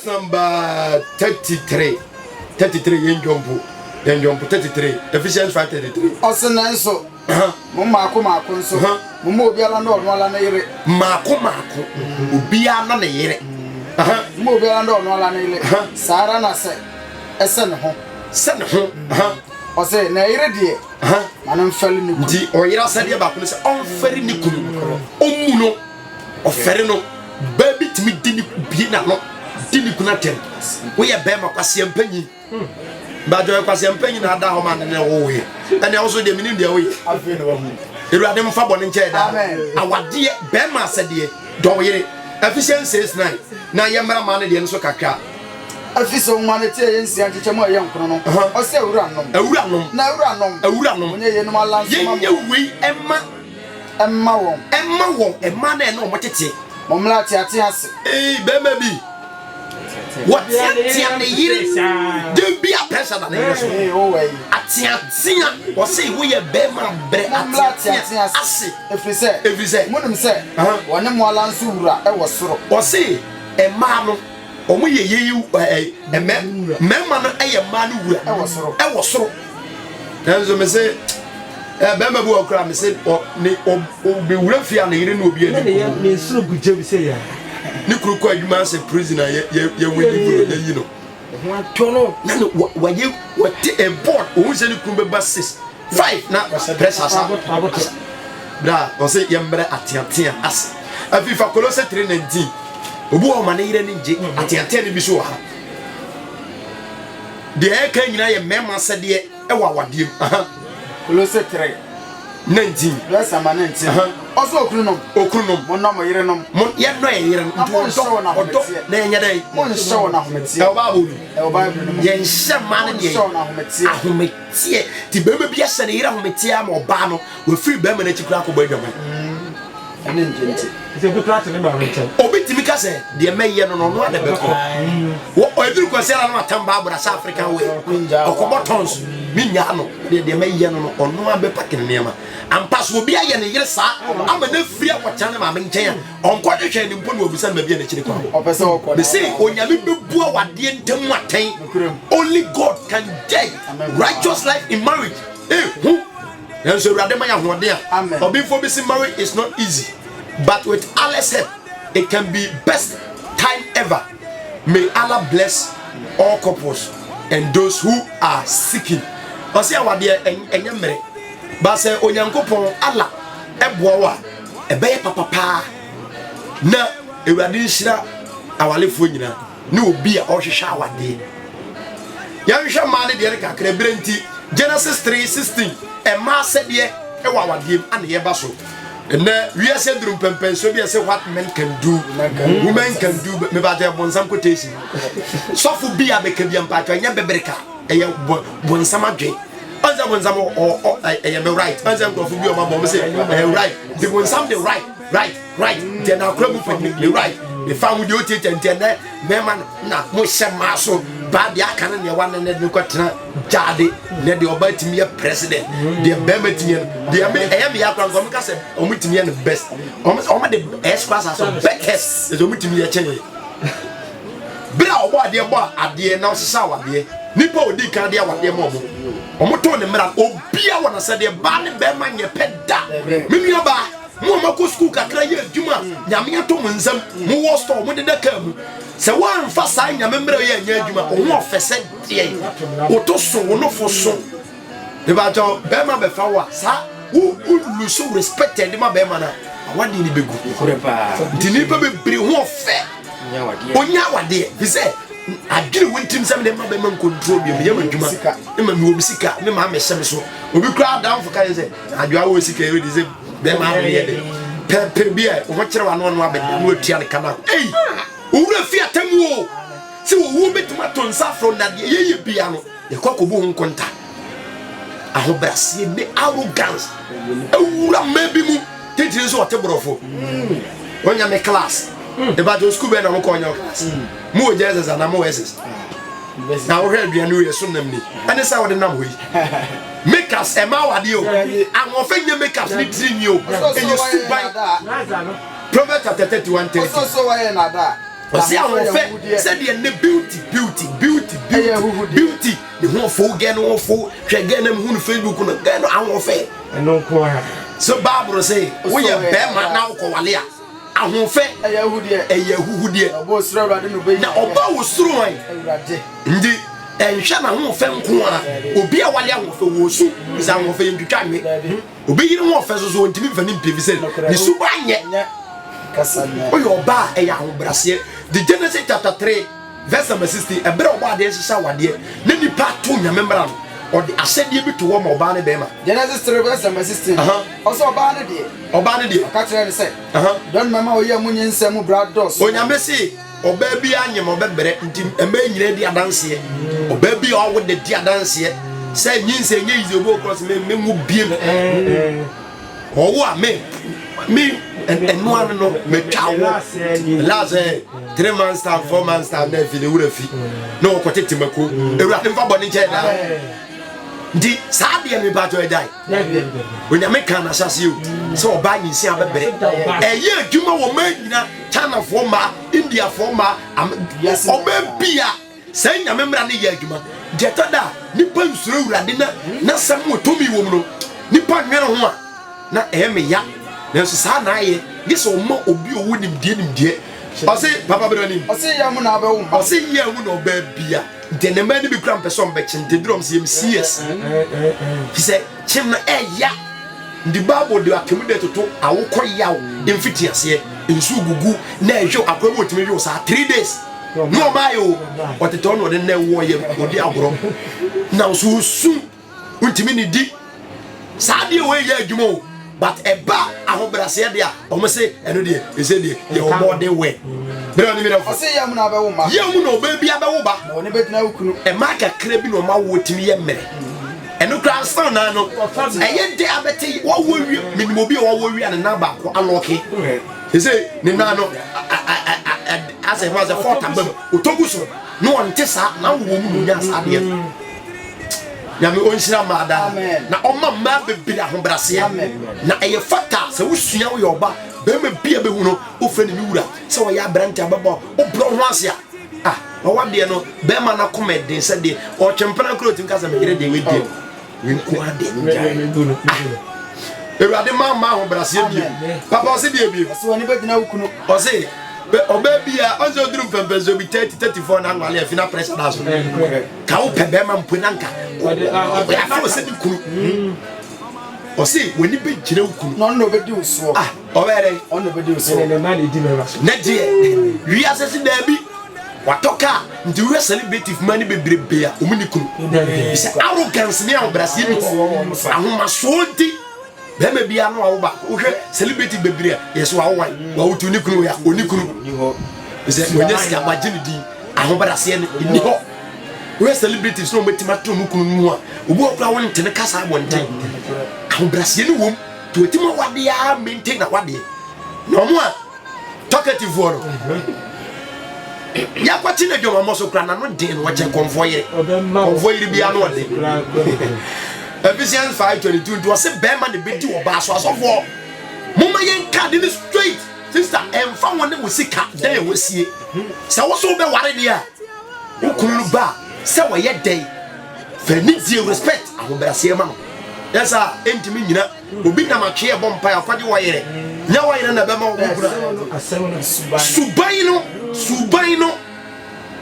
number 33. 33 yen jumbo 33 Ephesians 5:33. Osenanso. Mako nso. Mo obiala na ono ala na yire. Mako obiala na yire. Mo obiala na ono ala na yire. Sara na se esen ho. Sen ho. Ose na yire die. Manam fali ni. Di oyira sade ba ko se on fari ni kunu. Omuno ofere no baby timi dini bie na no. Dini kuna tem. We ye be ma kwase ampanyi. Ba jo kwase ampanyi na ada ho man na wo he. And also the meaning there we. Afi no mu. Erade mfa bone nche da. Amen. Awade be ma sade do yire. Ephesians 6:9. Na ye mara man de nso kakra. Afiso mane tie yensi ancheche mo ye nkono no. O se awura nom. Na awura nom. Onye ye no malanso ma. Ye we emma won. Emma na no mo tete. Mo mla ate ase. Be ma bi. What tia ne yire? De bi a pressure na ne so. Oh way. Atia o say we ye be ma bre atia ase. Efrise. Mo nim se. Wone mo alanso wura e wo soro. O say emma no omo ye emma no eye ma no wura e wo soro. Enzo me say be ma bu okra me say o be wura fia na yire no obi ani. Ne soro guje bi say ya. Ni kuru kwa adwuma se prisoner ye wani buru na yi no ho atono na no wa a board o se ni kuru be ba 6 5 na pressure sa bra o se ye mbre atiatia ase afifa Kolose 3:19 obu o mane yire ni nje atiatia ni bi so ha de e kan nyina ye mema se de e wa wadiem Kolose 3:19 verse 19 also okurunom mo na mo yire nom mo ye no e yire ndo na enye dai mo nso na hometie e ba bolu ye nse ma na ye nso na hometie ahometie ti bebe bia se na yire ahometie ama oba no we free be ma na chikura ko badwama ene njenti se bi class ne ba renchen obi timi ka se de meye no no ade be ko wo eduru ko se na no atamba abura South African way okobo tons minya no de meye no ono abe pakin nema ampa so obi aye ne yire sa ama na firi akwacha ne ma menchen onko hwehwe ni mpo na obisa na bia na chire kwa opese okọ be say onyame bebu awade ntam aten only God can judge righteous life in marriage who and so radema ya hode a obi for be marriage is not easy. But with Allah's help, it can be best time ever. May Allah bless all couples and those who are seeking. Ose awade enyemere. Ba se onyankopon Allah eboa ebeye papa na ewade nhira awalefo nyina na obi a ohwehwe awade. Ya hwehwe ma ne de kakra brenti Genesis 3:16 e ma se de ewa awade an ye ba so. And we are said drum pempen so be say what men can do women can do me ba dey bonsam quotation so fu bi abeka bi ampa to nya bebereka e bonsam adwe onza bonsam o e me right onza go fu bi o ma bo say right the bonsam the right then na kra mu for the right the family do tete na me man na mo shema so ba dia kan na wa na ne kwatena jade na de obatimi president de bemetimi de me me yakra ngom ka se omutimi the best om the class as best is omutimi ya chenye bra obo ade na osisa wade nipa odi kan de wade mo omoto ne mra obia wona se de ba ne be ma nye peda menua ba mo ma ko school kakra ye adwuma nyame ato mo nsam mo wo store mo de da ka mu se wan fa sa nyame mra ye anya adwuma o ofese de o to so no fo so de ba jo be ma be fa wa sa who lose respected ma be ma na wadi ni begu di ni be bre ho ofe onya wade bi se adwiri wontim sam de ma be ma control bi me adwuma e ma mi obi sika me ma me hyem so obi kra down for kai se adwa wo sika e di se be ma be ye pe bia o kire wa no abede no atua ne kana owura fi atamu o se wo betuma to nsafro na de ye bia no ye kwakobu hu nkonta ahobrase ne arrogance owura mebi mu tete so oteborofo onya me class e ba do school be na mo ko onya class mu o Jesus na mo SS na wo hwe aduane wo ye so nam ni ane sa wo de nam hoyi makers e ma wade o awon fa nya makers ni tiri ni o enye subai Proverbs chapter 31:30 so wa ye na da ɔsi ahoɔfɛ sɛdeɛ ne beauty ne ho fo gɛ no ho fo hwɛ gɛ na mu no Facebook no gɛ no ahoɔfɛ ɛno nko ha so Bible say woyɛ bɛrima na wokɔ wale a ahoɔfɛ ɛyɛ huhudeɛ na ɔba wo soro wan ndi ɛnhwɛ na ahoɔfɛ nko a obi a wale ahoɔfɛ wɔ su sɛ ahoɔfɛ yɛ ntwitwa nwe obi yiri ahoɔfɛ so ntimi mfa ne mpevi sɛ ne su ba nyɛ oyo ba e ya hobrase the Genesis chapter 3 verse number 16 ebere oba de hyehyɛ wade na nipa to nyamembra no or the asɛdeɛ bi to wɔ ma oba ne bɛma Genesis 3 verse number 16 also oba ne de aka kyerɛ ne sɛ don mama oyɛ mu nyinsɛ mu brados onyame se oba bi anyem obɛbrɛ nti ema nyina di adanseɛ oba bi a wo de di adanseɛ sɛ nyinsɛ nye izobo cross me mu biem owo a me and one no me chawo last 3 months time 4 months time na fi le wura fi na o kwete timako ewurade mfa bone nche da ndi saa de me ba to edai onya me kan na sase o so oba nyinsi abebere eye adwuma wo ma nyina China for ma India for ma oba bia sai nyame mra ne ye adwuma je tada nipa nsuro ewurade na sam wo tomi wo mu no nipa nwere ho a na me ya na so sa na aye gese o ma obi o wonim die ose papa brani ose ya mu na abewu ma ose ya mu na oba bia de ne ma ni bi kram person be chinte drum se MCS he said chim na ya ndi Bible de akemu de toto awokọ yawo emfiti ase ensu gugu na ehwe akwabo otimi hwe sa 3 days no ma yo oteto no de na wo ye odi agoro na so su untimi ni di sa de we ya adwumo but eba ahobrase de a omo se eno de ese de ye omo de we bere oni mi da ose ya mu na abewu ma ye mu no ba bia bewu ba na oni betina ukunu e ma kakra bi no ma wo timi ye mere eno kra stand na no eye de abeti wo wo wi minimo bi wo wo wi an na ba ko aloke ese ni na no as a was a fourth abam otoguso no on tesa na wo mu nya sade Yami onshira mada na oma ma bebira ahobrase na eye fata se wusua wo yoba be me bia be hu no wo fe ni wura se wo ya brante ababo wo bro ho ase ah wo wade no be ma na komeden se de o chempana krotin kasa me gere de we de nko ade njai ewade ma ahobrase bi papa o se de bi so oni bedina ukunu o se oba bia onzo drum pempezo bi 30-34 na ngwale afina press na so ka wo pebe ma mpona nka ya fa o se di kunu o se woni be gire ukunu no no be di uso ah o bere on no be di uso ne ma di me raso na die wi asese da bi watoka ndi we celebrity mani be brebe a omuni kunu bisa arrogance ne a brase bi ahoma so di bema bia no awo ba wo hwe celebrity bebire yeso awo wan wa wutu ni kunu ya oni kunu ni ho ze wonya sika magine di ahobarase ni ho we celebrities no metima to mu kunu mu a obi okura won tene kasa abonten ahobarase ni wom to etima wade ya maintain na wade no mo a talkative woro ya kwati na dwoma mo so kura na no den wo che convoy bia no wade Ephesians 5:22 to say bema de bedi oba so asofo mama yen card ni straight sister emfa won ne wosika dan e wosie se wo so be ware dia ukunu ba se wo ye dan fa ni die respect ahobrase ma no yesa entimi nyina obi na matwe e bompa ya kwade wo yere nya wo yere na be ma wo kura suban no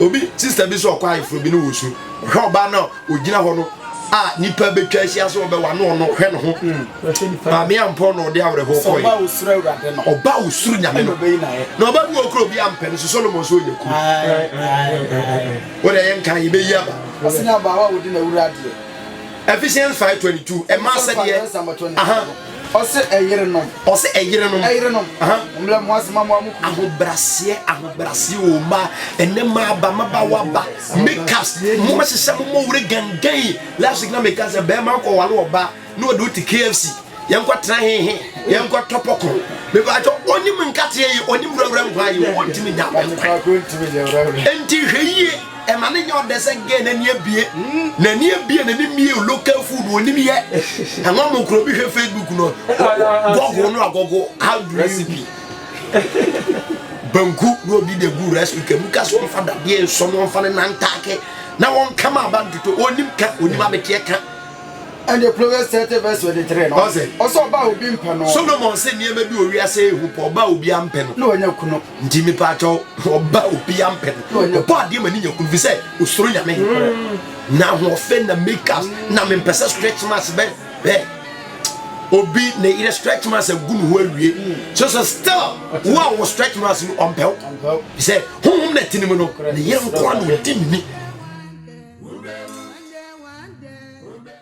obi sister bi so kwa ifro bi no wosu hwe oba na ogina ho no nipa betwa asia so be wa no hwe no ho ma me ampo no de awre ho ko oba usuru awrade no oba usuru nyame no na oba bi okro bi ampe no so Solomon so yeku wore yen kan be yaba asina ba wa wodi na awrade Ephesians 5:22 e ma se de ose eyire no mla mwasima mwamu ahobrase o ma ene ma ba wa ba makeups mo hyehyɛ mo wure gangan last week na makeups e be ma ko wale oba no do ti KFC yenko tra hehe yenko topoko me ba to onim nkate yi onim wura nkwa yi ontimi nya enti hweye e ma ne nyo de se ge na nie bie na ni mie local food onim ye anwa mo kro bi hwe Facebook no gogo no agogo how do recipe banku no bi de gu rescue kemuka so fa da de so no fa ne nantake na won kama abantu to onim ka onim abeke ka. And the Proverbs 30 verse 23 no also ba obi mpa no Solomon say niema bi owi ase ehu po ba obi ampe no no anya kuno ndimi pa cho oba obi ampe no oba de mani nyaku fi say osoro nyame na ho fe na makers na me pesa stretch marks be obi na ire stretch marks agunu ho awie so still wo stretch marks no ompel he say honhom na tinim no ne yem kwa no timi